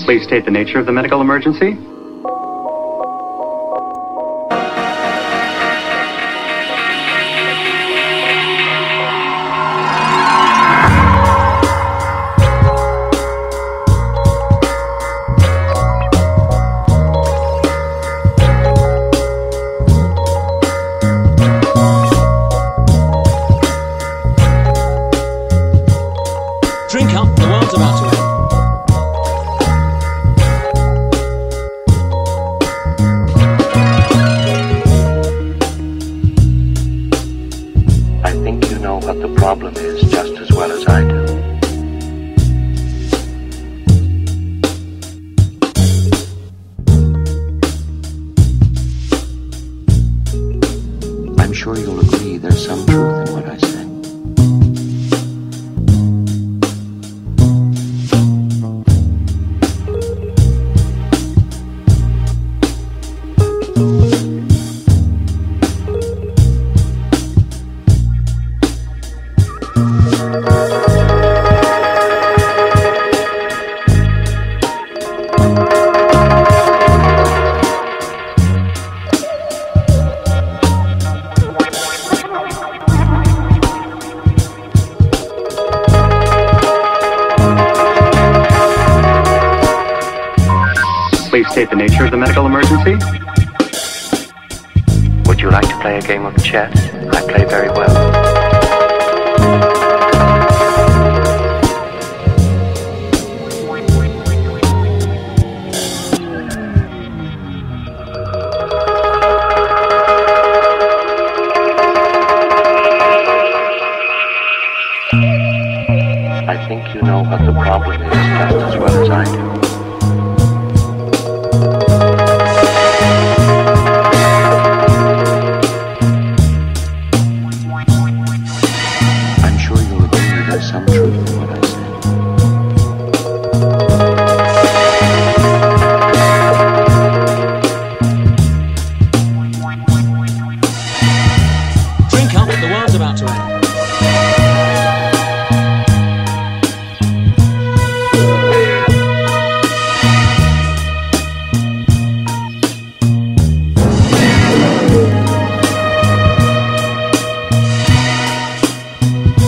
Please state the nature of the medical emergency. Drink up, the world's about to end. I think you know what the problem is just as well as I do. I'm sure you'll agree there's some truth in what I say. Please state the nature of the medical emergency. Would you like to play a game of chess? I play very well. I think you know what the problem is just as well as I do. Some truth in what I say. Drink up, the world's about to end.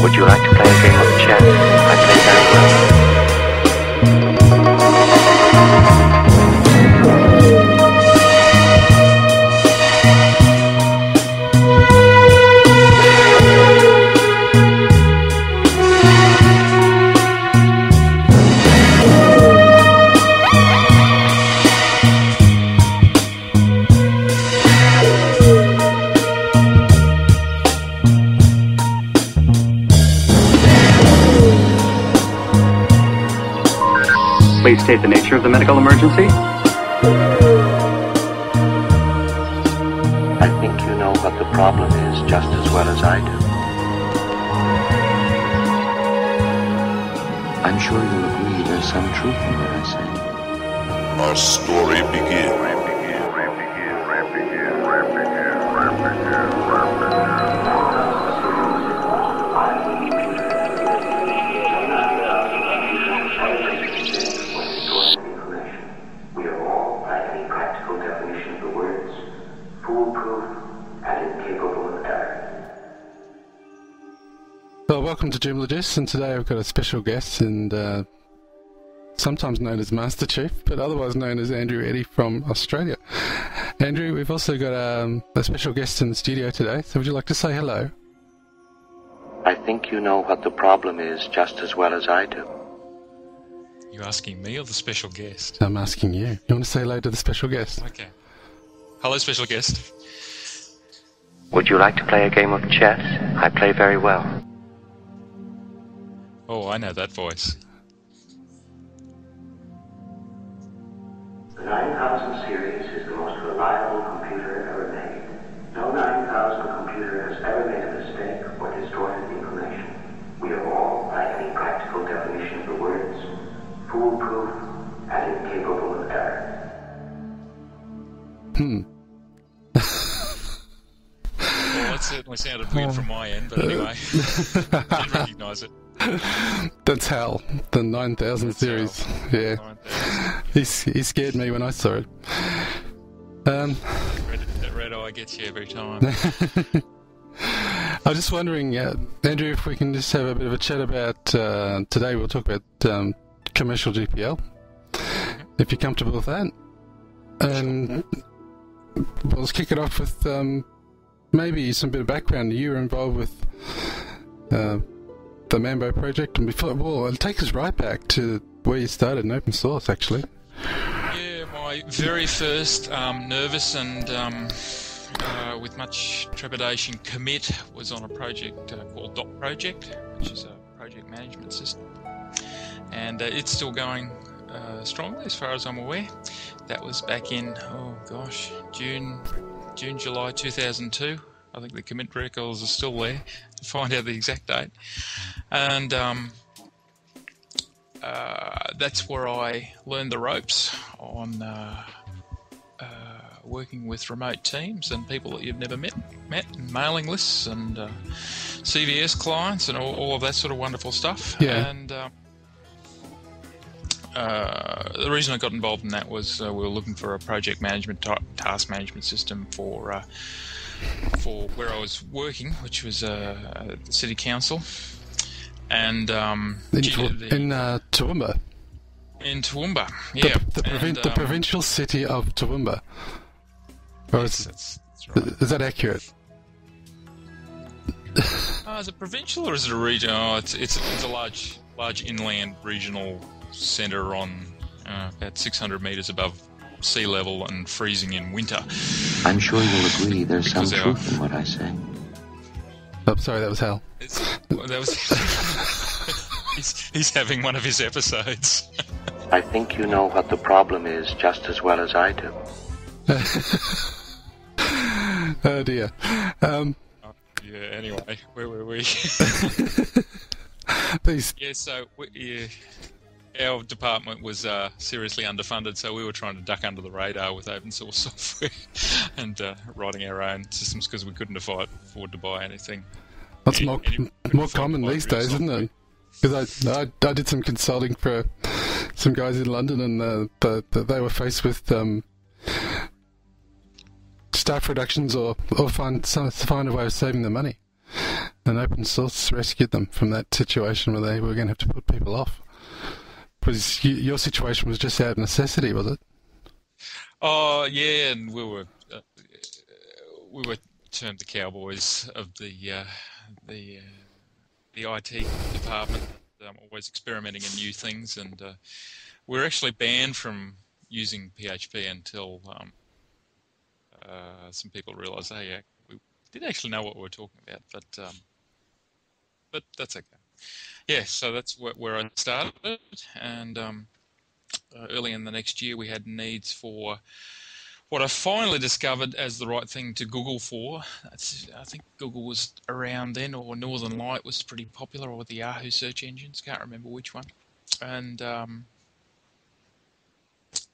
Would you like to play a game of chess? I play very well. Please state the nature of the medical emergency. I think you know what the problem is just as well as I do. I'm sure you'll agree there's some truth in what I say. Our story begins. Well, welcome to Joomla Disc, and today I've got a special guest, and sometimes known as Master Chief, but otherwise known as Andrew Eddy from Australia. Andrew, we've also got a special guest in the studio today, so would you like to say hello? I think you know what the problem is just as well as I do. You asking me or the special guest? I'm asking you. You want to say hello to the special guest? Okay. Hello, special guest. Would you like to play a game of chess? I play very well. Oh, I know that voice. The 9000 series is the most reliable computer ever made. No 9000 computer has ever made a mistake or distorted information. We are all, by any practical definition of the words, foolproof and incapable of error. Well, That certainly sounded weird from my end, but anyway, I did recognise it. That's HAL, the 9000 That's series. HAL. Yeah. 9000. He scared me when I saw it. That red eye gets you every time. I was just wondering, Andrew, if we can just have a bit of a chat about, today we'll talk about commercial GPL, if you're comfortable with that. And we'll just kick it off with maybe some bit of background. You were involved with the Mambo project, and before, well, it'll take us right back to where you started in open source, actually. Yeah, my very first nervous and with much trepidation commit was on a project called Joomla Project, which is a project management system, and it's still going strongly as far as I'm aware. That was back in, June, July 2002. I think the commit records are still there to find out the exact date. And that's where I learned the ropes on working with remote teams and people that you've never met, and mailing lists and CVS clients and all of that sort of wonderful stuff. Yeah. And the reason I got involved in that was we were looking for a project management task management system for where I was working, which was the city council, and in Toowoomba. In Toowoomba, yeah, the provincial city of Toowoomba. Or yes, that's right. is that accurate? Is it provincial or is it a region? Oh, it's a large inland regional centre on about 600 metres above sea level and freezing in winter. I'm sure you'll agree there's some Because truth in what I say. Oh, sorry, that was HAL. He's having one of his episodes. I think you know what the problem is just as well as I do. Oh dear. Yeah. Anyway, where were we? Please. Yeah. So our department was seriously underfunded, so we were trying to duck under the radar with open source software and writing our own systems because we couldn't afford to buy anything. That's more common these days, isn't it? Because I did some consulting for some guys in London, and they were faced with staff reductions or find a way of saving the money. And open source rescued them from that situation where they were going to have to put people off. Because your situation was just out of necessity, was it? Oh yeah, and we were termed the cowboys of the IT department, always experimenting in new things, and we were actually banned from using PHP until some people realised, hey, yeah, we did actually know what we were talking about, but that's okay. Yeah, so that's where I started, and early in the next year we had needs for what I finally discovered as the right thing to Google for. I think Google was around then, or Northern Light was pretty popular, or the Yahoo search engines, can't remember which one. And I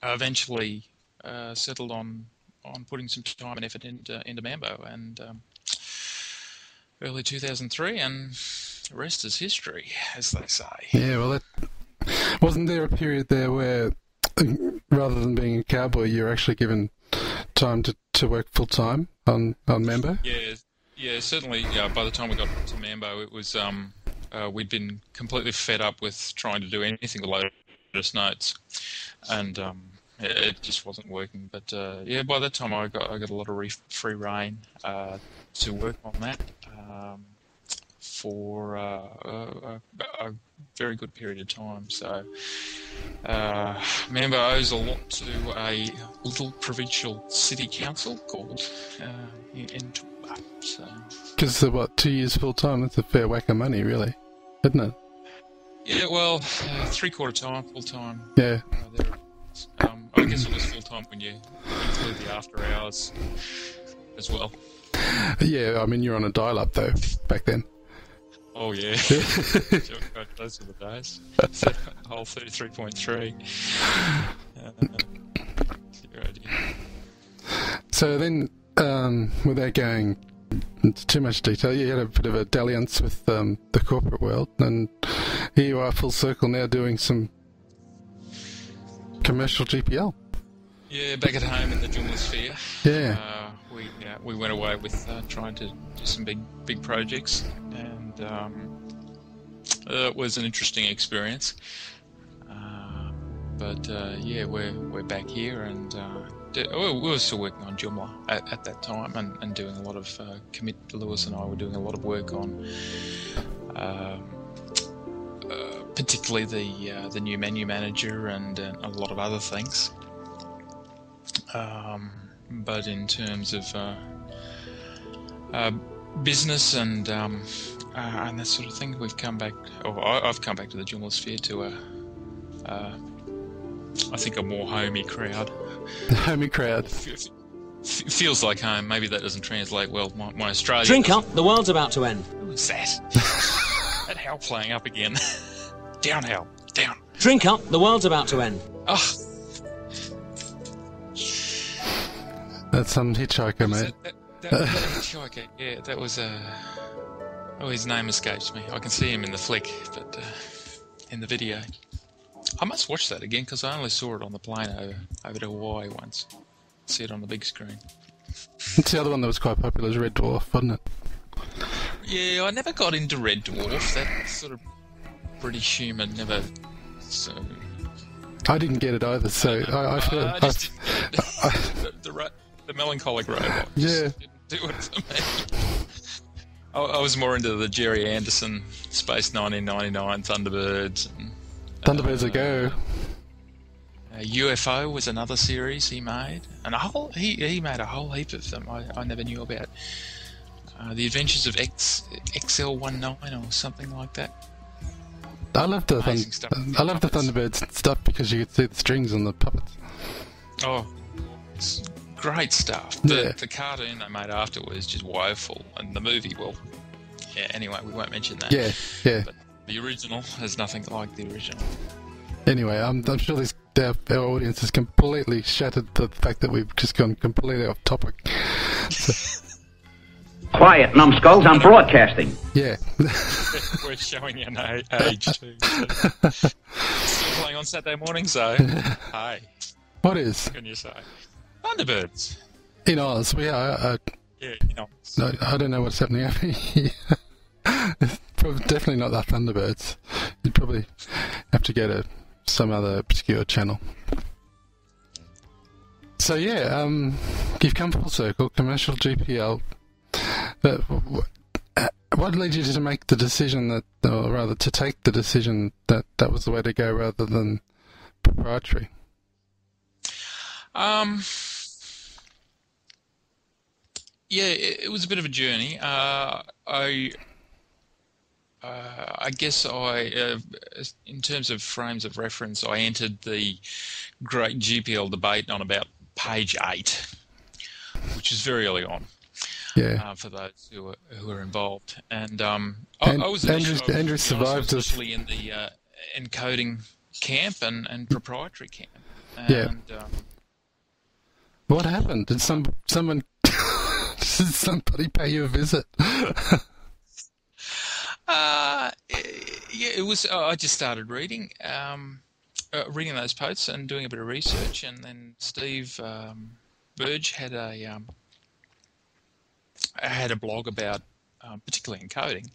eventually settled on putting some time and effort into Mambo, and early 2003, and the rest is history, as they say. Yeah, well, wasn't there a period there where, rather than being a cowboy, you were actually given time to work full time on Mambo? Yeah, certainly. By the time we got to Mambo, it was we'd been completely fed up with trying to do anything with Lotus Notes, and it just wasn't working. But by that time I got a lot of free reign to work on that for a very good period of time. So Mambo owes a lot to a little provincial city council called in Toowoomba. So, because 2 years full time, that's a fair whack of money, really, isn't it? Yeah, well, 3/4 time, full time. Yeah. I guess it was full time when you include the after hours as well. Yeah, I mean, you're on a dial-up though back then. Oh yeah, those were the days. HAL 33.3. So then, without going into too much detail. You had a bit of a dalliance with the corporate world, and here you are full circle now doing some commercial GPL. Yeah, back at home in the Joomla sphere. Yeah. We went away with trying to do some big projects, and it was an interesting experience. But we're back here, and we were still working on Joomla at that time, and doing a lot of commit. Lewis and I were doing a lot of work on, particularly the new menu manager and a lot of other things. But in terms of business and that sort of thing, we've come back, or I've come back to the Joomla sphere to I think a more homey crowd. Homey crowd. Feels like home. Maybe that doesn't translate well. My Australian. Drink up, the world's about to end. Who was that? That HAL playing up again. Down, HAL. Down. Drink up, the world's about to end. Oh. That's some hitchhiker, mate. That hitchhiker. Yeah, that was oh, his name escapes me. I can see him in the flick, but in the video. I must watch that again because I only saw it on the plane over to Hawaii once. See it on the big screen. It's the other one that was quite popular, was Red Dwarf, wasn't it? Yeah, I never got into Red Dwarf. That sort of British humour never. So. I didn't get it either. So I feel the melancholic robot. Yeah. Didn't do it for me. I was more into the Jerry Anderson Space 1999 Thunderbirds. And, Thunderbirds a go. UFO was another series he made, and he made a whole heap of them I never knew about. The Adventures of XL19 or something like that. I love the Thunderbirds stuff because you could see the strings on the puppets. Oh, it's great stuff. Yeah. The cartoon they made after was just woeful, and the movie, well, yeah. Anyway, we won't mention that. Yeah. But the original has nothing like the original. Anyway, I'm sure our audience has completely shattered the fact that we've just gone completely off topic. So. Quiet, numbskulls, I'm broadcasting. Yeah. We're showing an age too. So. Still playing on Saturday morning, so hi. What is? What can you say? Thunderbirds. In Oz, we are. Yeah, in Oz. No, I don't know what's happening over here. Definitely not the Thunderbirds. You'd probably have to go to some other obscure channel. So yeah, you've come full circle, commercial GPL. But what led you to make the decision that, or rather to take the decision that that was the way to go rather than proprietary? Yeah, it was a bit of a journey. I guess in terms of frames of reference, I entered the great GPL debate on about page 8, which is very early on. Yeah. For those who are involved, and I was Andrew survived initially in the encoding camp and proprietary camp. And, yeah. What happened? Did someone did somebody pay you a visit? Yeah, it was. I just started reading those posts and doing a bit of research, and then Steve Burge had a blog about particularly encoding,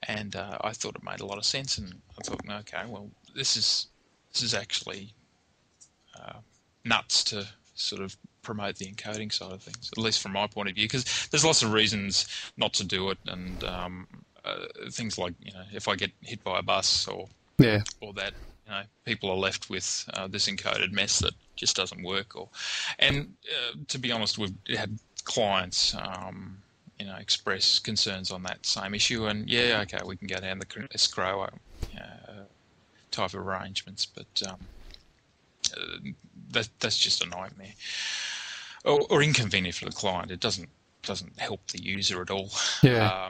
and I thought it made a lot of sense, and I thought, okay, well, this is actually nuts to sort of promote the encoding side of things, at least from my point of view, because there's lots of reasons not to do it, and things like, if I get hit by a bus or that, people are left with this encoded mess that just doesn't work. And to be honest, we've had clients, express concerns on that same issue, and we can go down the escrow type of arrangements, but that's just a nightmare or inconvenient for the client. It doesn't help the user at all. Yeah.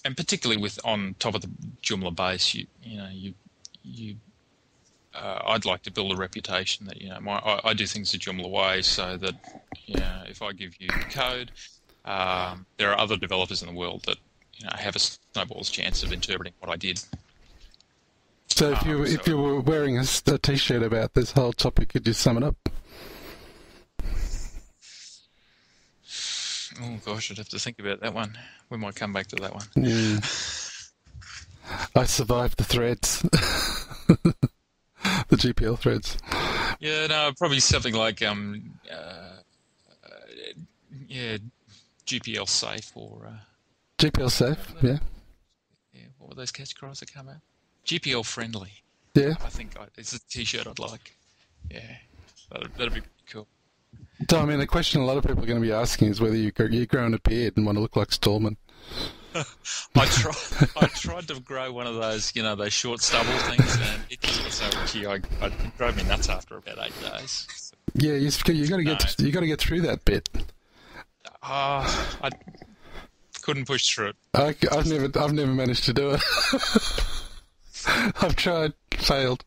And particularly on top of the Joomla base, I'd like to build a reputation that I do things the Joomla way, so that if I give you code, there are other developers in the world that have a snowball's chance of interpreting what I did. So if you were wearing a T-shirt about this whole topic, could you sum it up? Oh gosh, I'd have to think about that one. We might come back to that one. I survived the threads, the GPL threads. Yeah, no, probably something like GPL safe or GPL safe, yeah. Yeah, what were those catchphrases that come out? GPL friendly. Yeah. I think it's a T-shirt I'd like. Yeah, that'd be pretty cool. So, I mean, the question a lot of people are going to be asking is whether you're growing a beard and want to look like Stallman. I tried to grow one of those, those short stubble things, and it drove me nuts after about 8 days. So, yeah, you got to get through that bit. I couldn't push through it. I've never managed to do it. I've tried, failed.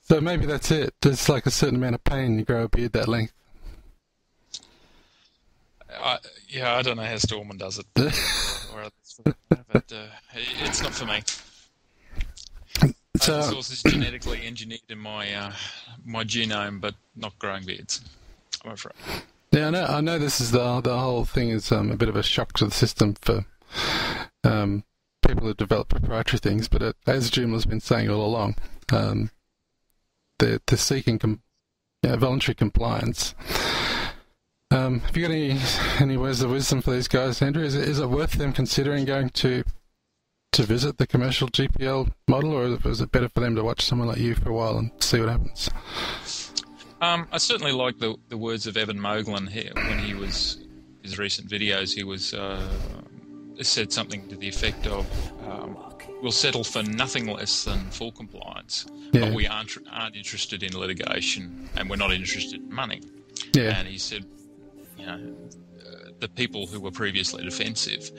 So maybe that's it. There's like a certain amount of pain you grow a beard that length. I don't know how Stallman does it, but it's not for me. So, open source is genetically engineered in my my genome, but not growing beards, I'm afraid. Yeah, I know. This is the whole thing is a bit of a shock to the system for people who develop proprietary things. But as Joomla's been saying all along, they're seeking voluntary compliance. Have you got any words of wisdom for these guys, Andrew? Is it worth them considering going to visit the commercial GPL model, or is it better for them to watch someone like you for a while and see what happens? I certainly like the words of Evan Moglen here when he was his recent videos. He was said something to the effect of, "We'll settle for nothing less than full compliance, but we aren't interested in litigation, and we're not interested in money." Yeah. And he said, the people who were previously defensive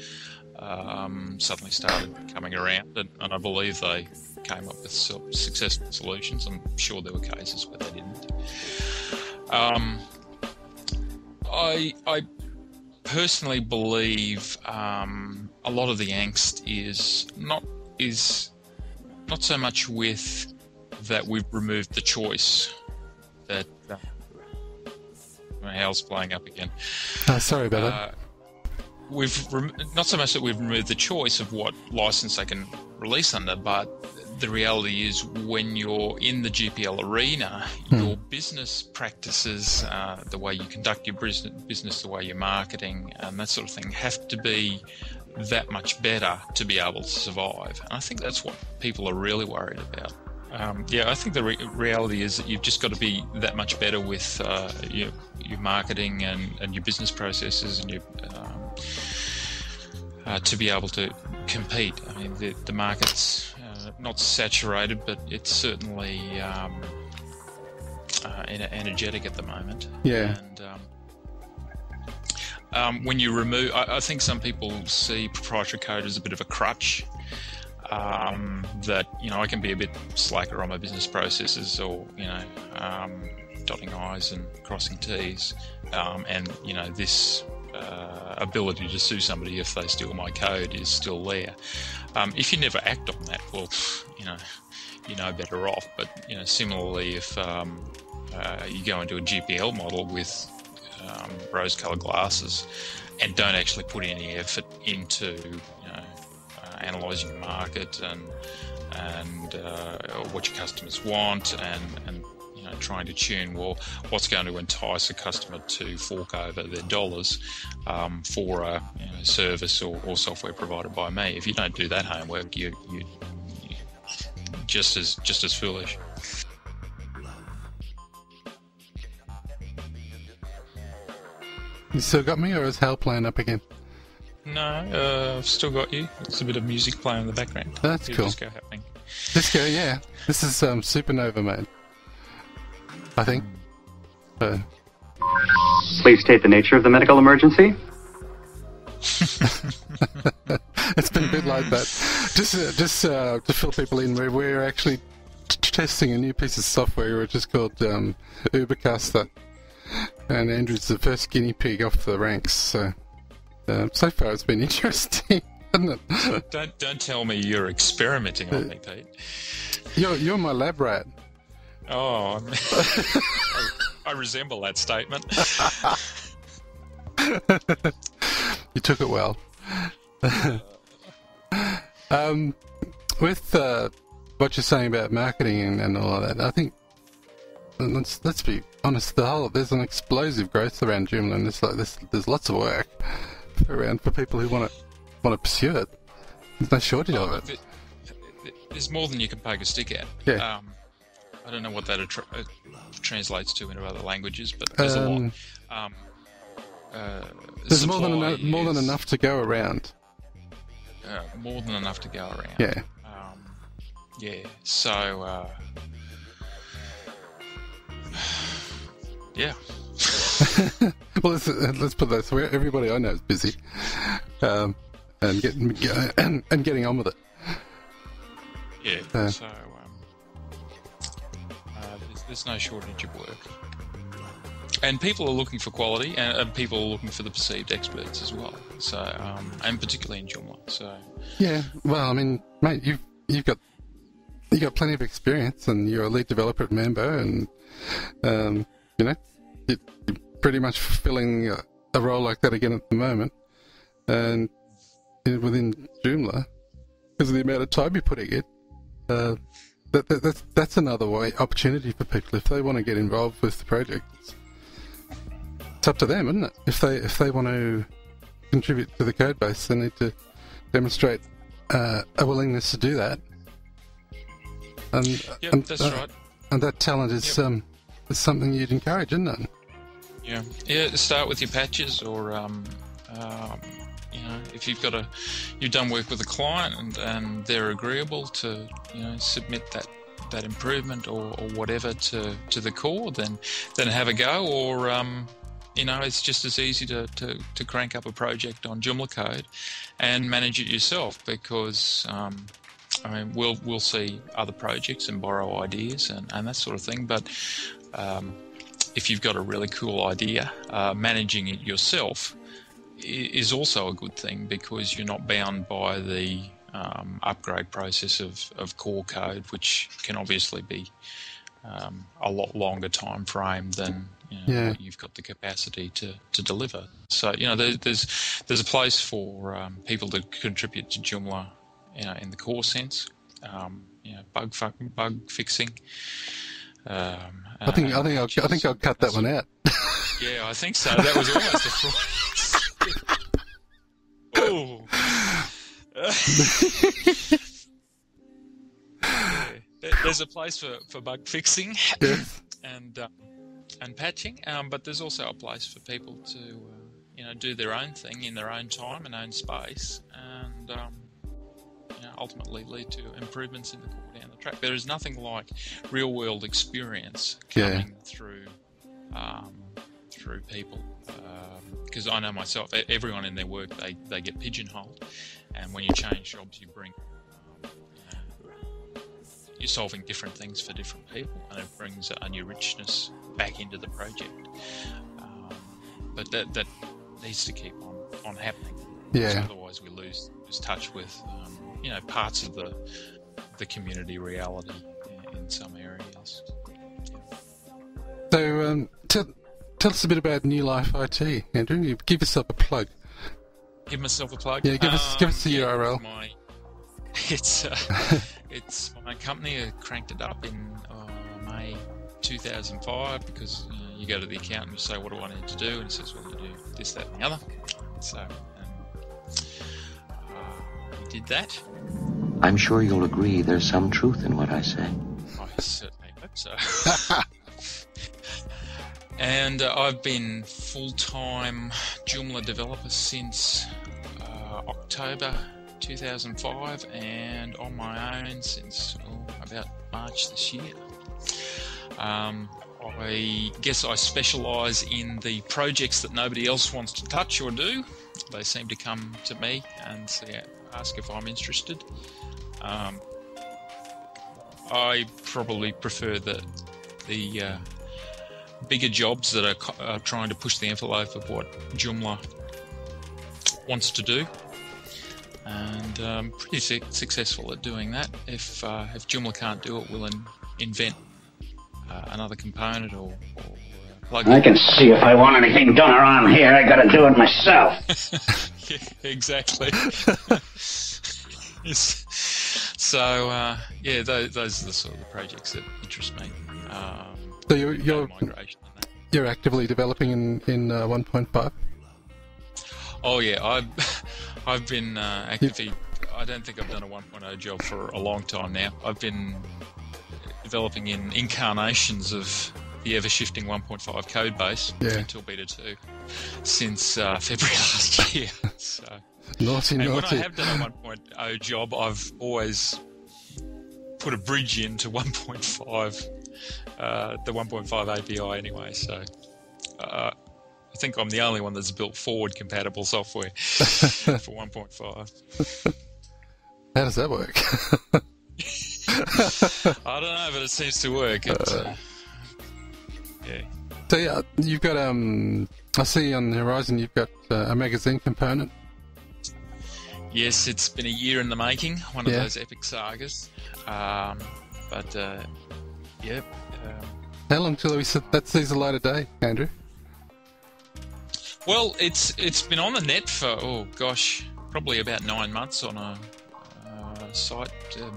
suddenly started coming around, and I believe they came up with successful solutions. I'm sure there were cases where they didn't. I personally believe a lot of the angst is not so much with that we've removed the choice that my HAL's playing up again. Sorry about that. Not so much that we've removed the choice of what license they can release under, but the reality is when you're in the GPL arena, your business practices, the way you conduct your business, the way you're marketing, and that sort of thing, have to be that much better to be able to survive. And I think that's what people are really worried about. I think the reality is that you've just got to be that much better with your marketing and your business processes and your to be able to compete. I mean, the market's not saturated, but it's certainly energetic at the moment. Yeah. And when you remove, I think some people see proprietary code as a bit of a crutch. That I can be a bit slacker on my business processes, or dotting I's and crossing T's, and this ability to sue somebody if they steal my code is still there. If you never act on that, well, you're better off. But similarly, if you go into a GPL model with rose-colored glasses and don't actually put any effort into analysing the market and what your customers want and trying to tune what's going to entice a customer to fork over their dollars for a service or software provided by me. If you don't do that homework, you just as foolish. You still got me, or is HAL playing up again? No, I've still got you. It's a bit of music playing in the background. That's cool. Disco happening. Disco, yeah. This is Supernova mode, I think. Please state the nature of the medical emergency. It's been a bit like that. Just to fill people in, we're actually testing a new piece of software which is called Ubercaster, and Andrew's the first guinea pig off the ranks. So so far it's been interesting, hasn't it? Don't tell me you're experimenting on me, Pete. You're my lab rat. Oh, I resemble that statement. You took it well. With what you're saying about marketing and all of that, I think let's be honest. There's an explosive growth around Joomla, and there's lots of work around for people who want to pursue it. There's no shortage of it. There's more than you can poke a stick at. Yeah. I don't know what that translates to into other languages, but there's a lot. There's more than enough to go around. More than enough to go around. Yeah. Yeah. So. Yeah. Well, let's put that. So everybody I know is busy, and getting on with it. Yeah. So there's no shortage of work, and people are looking for quality, and people are looking for the perceived experts as well. So and particularly in Joomla. So. Yeah. Well, I mean, mate, you've got plenty of experience, and you're a lead developer at Mambo, and you're pretty much fulfilling a role like that again at the moment, and within Joomla, because of the amount of time you're putting in, that's another opportunity for people if they want to get involved with the project. It's up to them, isn't it? If they want to contribute to the code base, they need to demonstrate a willingness to do that. And that's right. And that talent is something you'd encourage, isn't it? Yeah. Start with your patches, or if you've done work with a client and they're agreeable to submit that improvement or whatever to the core, then have a go. Or it's just as easy to crank up a project on Joomla code and manage it yourself, because we'll see other projects and borrow ideas and that sort of thing. But if you've got a really cool idea, managing it yourself is also a good thing, because you're not bound by the upgrade process of core code, which can obviously be a lot longer time frame than what you've got the capacity to deliver. So there's a place for people to contribute to Joomla, in the core sense, bug fixing. I think I'll cut that one out. Yeah, I think so. That was almost a fraud. Oh. There's a place for bug fixing and patching, but there's also a place for people to do their own thing in their own time and own space, and ultimately lead to improvements in the core down the track. There is nothing like real world experience coming through people, because I know myself, everyone in their work, they get pigeonholed, and when you change jobs, you're solving different things for different people, and it brings a new richness back into the project. But that needs to keep on happening. Yeah. Otherwise, we lose touch with parts of the community reality in some areas. So tell us a bit about New Life IT, Andrew. Give yourself a plug. Give myself a plug. Yeah, give us the URL. It's my company. I cranked it up in May 2005, because you go to the accountant and you say, what do I need to do? And he says, well, you do this, that, and the other. So we did that. I'm sure you'll agree there's some truth in what I say. I certainly hope so. And I've been full-time Joomla developer since October 2005, and on my own since about March this year. I guess I specialise in the projects that nobody else wants to touch or do. They seem to come to me and ask if I'm interested. I probably prefer the bigger jobs that are trying to push the envelope of what Joomla wants to do, and pretty successful at doing that. If Joomla can't do it, we'll invent another component or plug. I can see if I want anything done around here, I gotta do it myself. Yeah, exactly. Yes. So those are the sort of the projects that interest me. So migration and that. you're actively developing in 1.5? Oh yeah, I've been actively. I don't think I've done a 1.0 job for a long time now. I've been developing in incarnations of the ever-shifting 1.5 code base until beta 2 since February last year. So, Naughty. When I have done a 1.0 job, I've always put a bridge into 1.5, the 1.5 API anyway. So I think I'm the only one that's built forward-compatible software for 1.5. How does that work? I don't know, but it seems to work. Yeah. So yeah, you've got I see on the horizon you've got a magazine component. Yes, it's been a year in the making. One of those epic sagas. How long till that sees the light of day, Andrew? Well, it's been on the net for probably about 9 months on a site,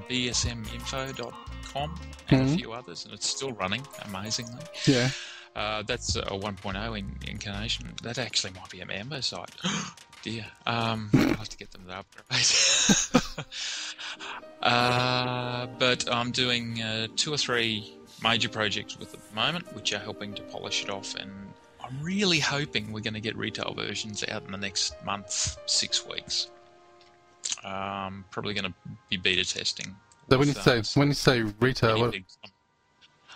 bsminfo.com, and a few others, and it's still running amazingly. Yeah. That's a 1.0 incarnation. That actually might be a Mambo site. Dear. I'll have to get them to upgrade. But I'm doing 2 or 3 major projects with it at the moment, which are helping to polish it off, and I'm really hoping we're going to get retail versions out in the next month, 6 weeks. Probably going to be beta testing. So when you say retail,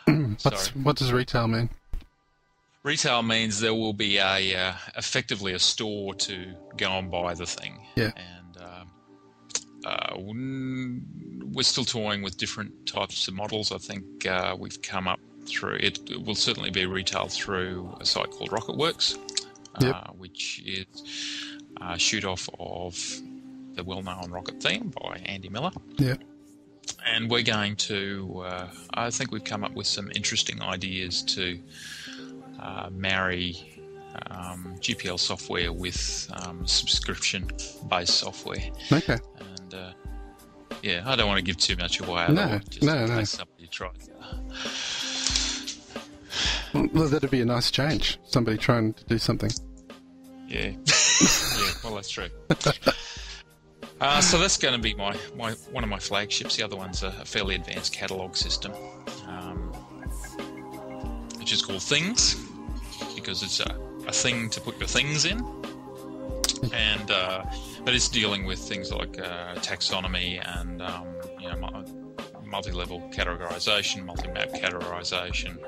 what does retail mean? Retail means there will be effectively a store to go and buy the thing. Yeah. And we're still toying with different types of models. I think we've come up through it. It will certainly be retailed through a site called Rocketworks, which is a shoot off of the well-known Rocket theme by Andy Miller. Yeah. And we're going to, I think we've come up with some interesting ideas to marry GPL software with subscription-based software. Okay. And I don't want to give too much away. No. In case somebody tries. Well, that'd be a nice change. Somebody trying to do something. Yeah. Well, that's true. So that's going to be one of my flagships. The other one's a fairly advanced catalogue system, which is called Things, because it's a thing to put your things in, and but it's dealing with things like taxonomy and multi-level categorization, multi-map categorization.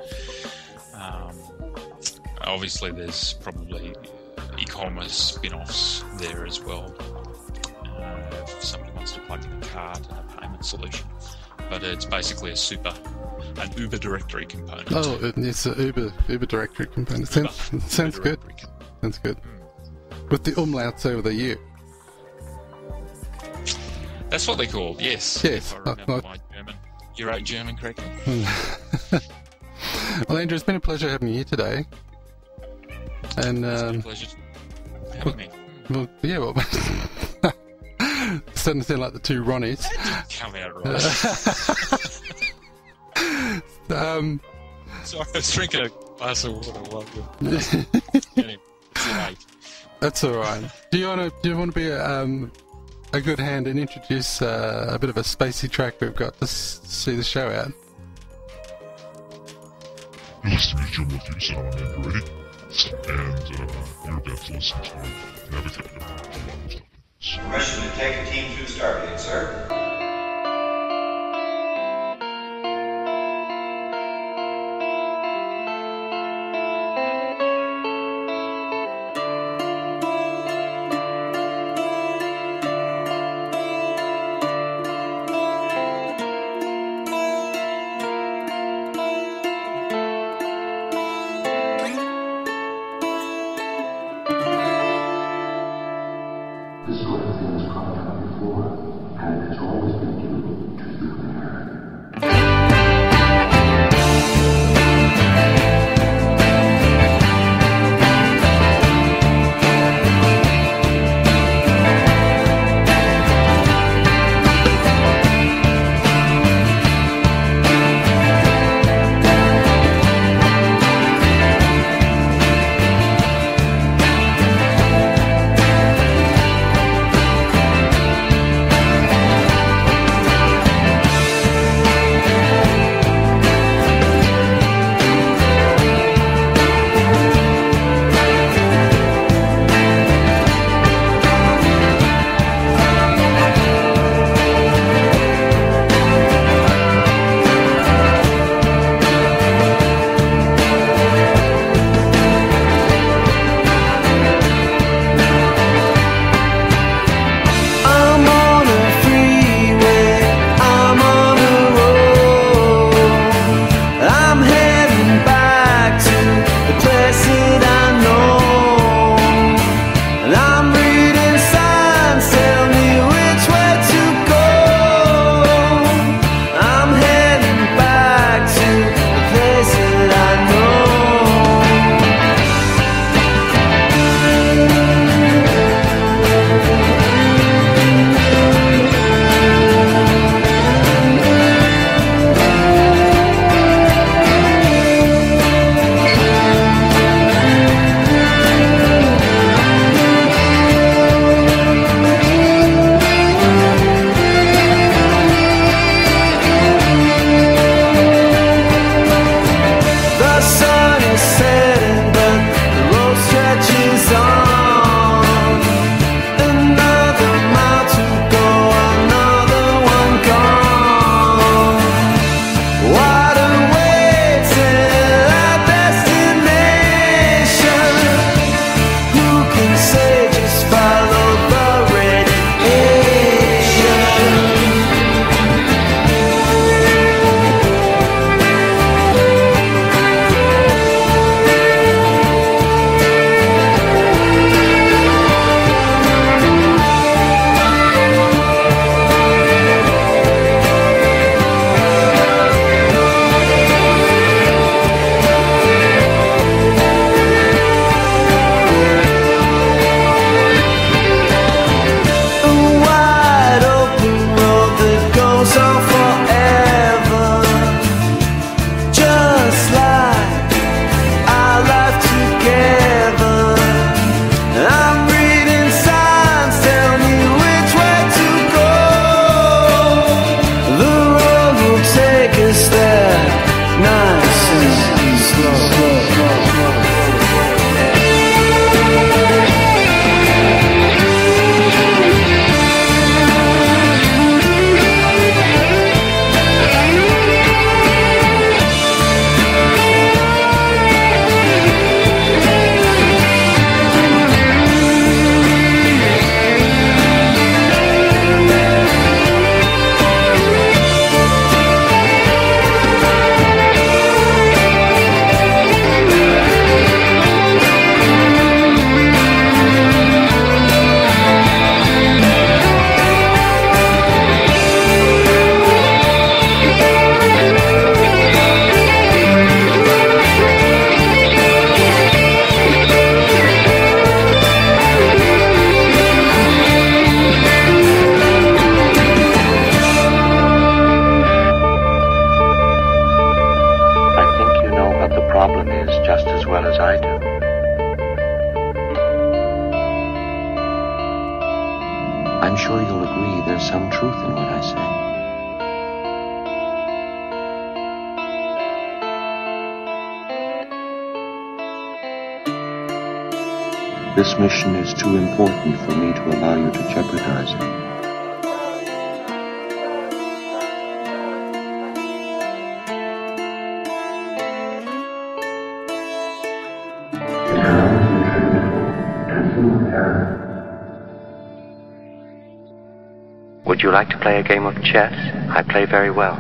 Obviously, there's probably e-commerce spin-offs there as well. If somebody wants to plug in a card and a payment solution, but it's basically an Uber directory component. Oh, it's an Uber directory component. Sounds good. Sounds good. With the umlauts over the U. That's what they're called. Yes. If I remember my German, Euro-German correctly. Well, Andrew, it's been a pleasure having you here today. And it's been a pleasure having me. Well, yeah. Well. Starting to sound like the two Ronnies. That didn't come out right. Sorry, I was drinking a glass of water. Anyway, it's late. That's all right. Do you want to be a good hand and introduce a bit of a spacey track we've got to see the show out? You're listening to Joomla Theme Song on Android, and you're about to listen to Navigator. Permission to take the team through Stargate, sir. This sort of thing has cropped up before, and it has always been due to human error. I'm sure you'll agree there's some truth in what I say. This mission is too important for me to allow you to jeopardize it. Would you like to play a game of chess? I play very well.